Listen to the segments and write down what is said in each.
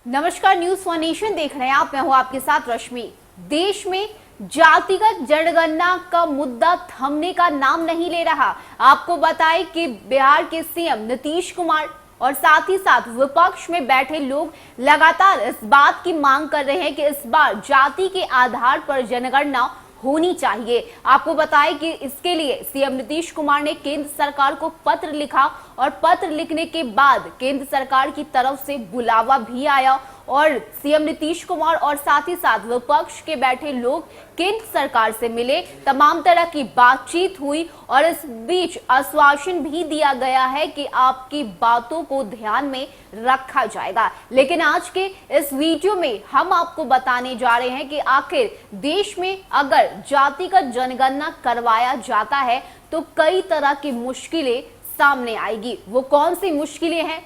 नमस्कार, news for nation देख रहे हैं आप। मैं हूं आपके साथ रश्मि। देश में जातिगत जनगणना का मुद्दा थमने का नाम नहीं ले रहा। आपको बताएं कि बिहार के सीएम नीतीश कुमार और साथ ही साथ विपक्ष में बैठे लोग लगातार इस बात की मांग कर रहे हैं कि इस बार जाति के आधार पर जनगणना होनी चाहिए। आपको बताएं कि इसके लिए सीएम नीतीश कुमार ने केंद्र सरकार को पत्र लिखा और पत्र लिखने के बाद केंद्र सरकार की तरफ से बुलावा भी आया और सीएम नीतीश कुमार और साथ ही साथ विपक्ष के बैठे लोग केंद्र सरकार से मिले। तमाम तरह की बातचीत हुई और इस बीच आश्वासन भी दिया गया है कि आपकी बातों को ध्यान में रखा जाएगा। लेकिन आज के इस वीडियो में हम आपको बताने जा रहे हैं कि आखिर देश में अगर जातिगत जनगणना करवाया जाता है तो कई तरह की मुश्किलें सामने आएगी। वो कौन सी मुश्किलें हैं,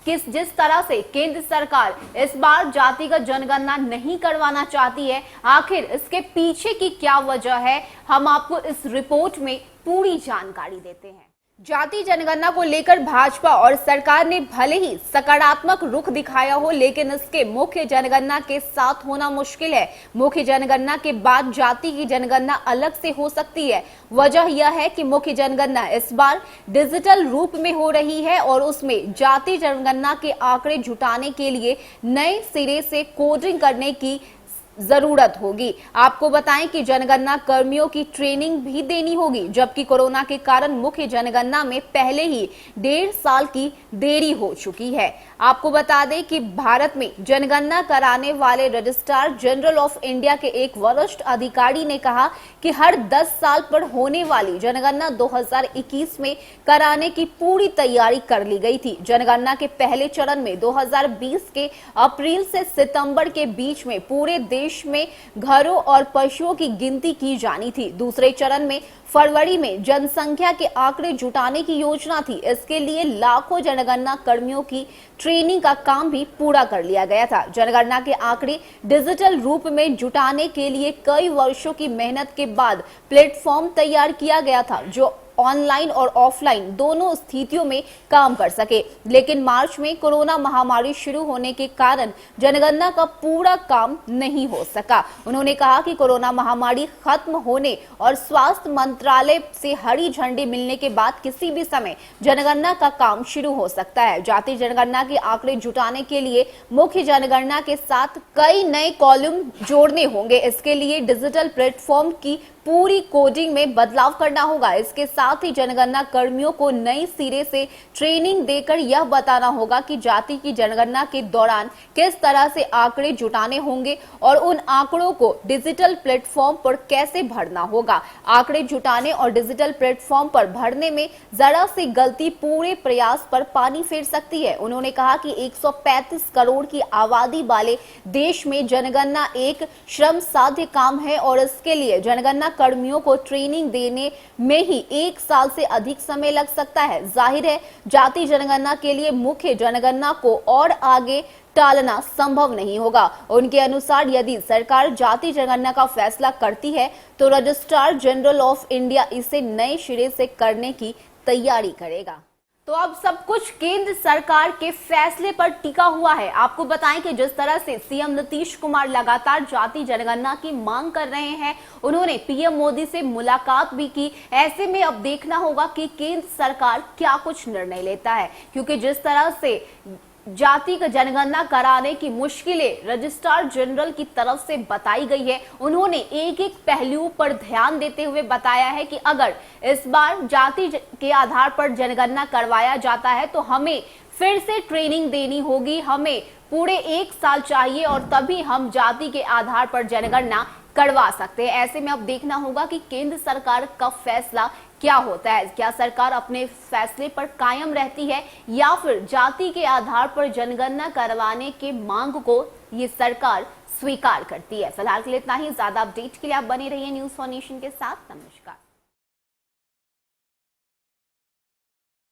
जिस तरह से केंद्र सरकार इस बार जातिगत जनगणना नहीं करवाना चाहती है, आखिर इसके पीछे की क्या वजह है, हम आपको इस रिपोर्ट में पूरी जानकारी देते हैं। जाति जनगणना को लेकर भाजपा और सरकार ने भले ही सकारात्मक रुख दिखाया हो, लेकिन इसके मुख्य जनगणना के साथ होना मुश्किल है। मुख्य जनगणना के बाद जाति की जनगणना अलग से हो सकती है। वजह यह है कि मुख्य जनगणना इस बार डिजिटल रूप में हो रही है और उसमें जाति जनगणना के आंकड़े जुटाने के लिए नए सिरे से कोडिंग करने की जरूरत होगी। आपको बताएं कि जनगणना कर्मियों की ट्रेनिंग भी देनी होगी, जबकि कोरोना के कारण मुख्य जनगणना में पहले ही 1.5 साल की देरी हो चुकी है। आपको बता दें कि भारत में जनगणना कराने वाले रजिस्ट्रार जनरल ऑफ इंडिया के एक वरिष्ठ अधिकारी ने कहा कि हर 10 साल पर होने वाली जनगणना 2021 में कराने की पूरी तैयारी कर ली गई थी। जनगणना के पहले चरण में 2020 के अप्रैल से सितंबर के बीच में पूरे देश में घरों और पशुओं की गिनती की जानी थी। दूसरे चरण में फरवरी में जनसंख्या के आंकड़े जुटाने की योजना थी। इसके लिए लाखों जनगणना कर्मियों की ट्रेनिंग का काम भी पूरा कर लिया गया था। जनगणना के आंकड़े डिजिटल रूप में जुटाने के लिए कई वर्षों की मेहनत के बाद प्लेटफॉर्म तैयार किया गया था जो ऑनलाइन और ऑफलाइन दोनों स्थितियों में काम कर सके। लेकिन मार्च में कोरोना महामारी शुरू होने के कारण जनगणना का पूरा काम नहीं हो सका। उन्होंने कहा कि कोरोना महामारी खत्म होने और स्वास्थ्य मंत्रालय से हरी झंडी मिलने के बाद किसी भी समय जनगणना का काम शुरू हो सकता है। जाति जनगणना के आंकड़े जुटाने के लिए मुख्य जनगणना के साथ कई नए कॉलम जोड़ने होंगे। इसके लिए डिजिटल प्लेटफॉर्म की पूरी कोडिंग में बदलाव करना होगा। इसके साथ ही जनगणना कर्मियों को नई सिरे से ट्रेनिंग देकर यह बताना होगा कि जाति की जनगणना के दौरान किस तरह से आंकड़े जुटाने होंगे और उन आंकड़ों को डिजिटल प्लेटफॉर्म पर कैसे भरना होगा। आंकड़े जुटाने और डिजिटल प्लेटफॉर्म पर भरने में जरा सी गलती पूरे प्रयास पर पानी फेर सकती है। उन्होंने कहा कि 135 करोड़ की आबादी वाले देश में जनगणना एक श्रम साध्य काम है और इसके लिए जनगणना कर्मियों को ट्रेनिंग देने में ही 1 साल से अधिक समय लग सकता है। जाहिर है जाति जनगणना के लिए मुख्य जनगणना को और आगे टालना संभव नहीं होगा। उनके अनुसार यदि सरकार जाति जनगणना का फैसला करती है तो रजिस्ट्रार जनरल ऑफ इंडिया इसे नए सिरे से करने की तैयारी करेगा। तो अब सब कुछ केंद्र सरकार के फैसले पर टिका हुआ है। आपको बताएं कि जिस तरह से सीएम नीतीश कुमार लगातार जाति जनगणना की मांग कर रहे हैं, उन्होंने पीएम मोदी से मुलाकात भी की। ऐसे में अब देखना होगा कि केंद्र सरकार क्या कुछ निर्णय लेता है, क्योंकि जिस तरह से जाति का जनगणना कराने की मुश्किलें रजिस्ट्रार जनरल की तरफ से बताई गई है, उन्होंने एक एक पहलू पर ध्यान देते हुए बताया है कि अगर इस बार जाति के आधार पर जनगणना करवाया जाता है तो हमें फिर से ट्रेनिंग देनी होगी, हमें पूरे 1 साल चाहिए और तभी हम जाति के आधार पर जनगणना करवा सकते हैं। ऐसे में अब देखना होगा कि केंद्र सरकार का फैसला क्या होता है। क्या सरकार अपने फैसले पर कायम रहती है या फिर जाति के आधार पर जनगणना करवाने के मांग को ये सरकार स्वीकार करती है। फिलहाल के लिए इतना ही। ज्यादा अपडेट के लिए आप बने रहिए न्यूज फॉर नेशन के साथ। नमस्कार।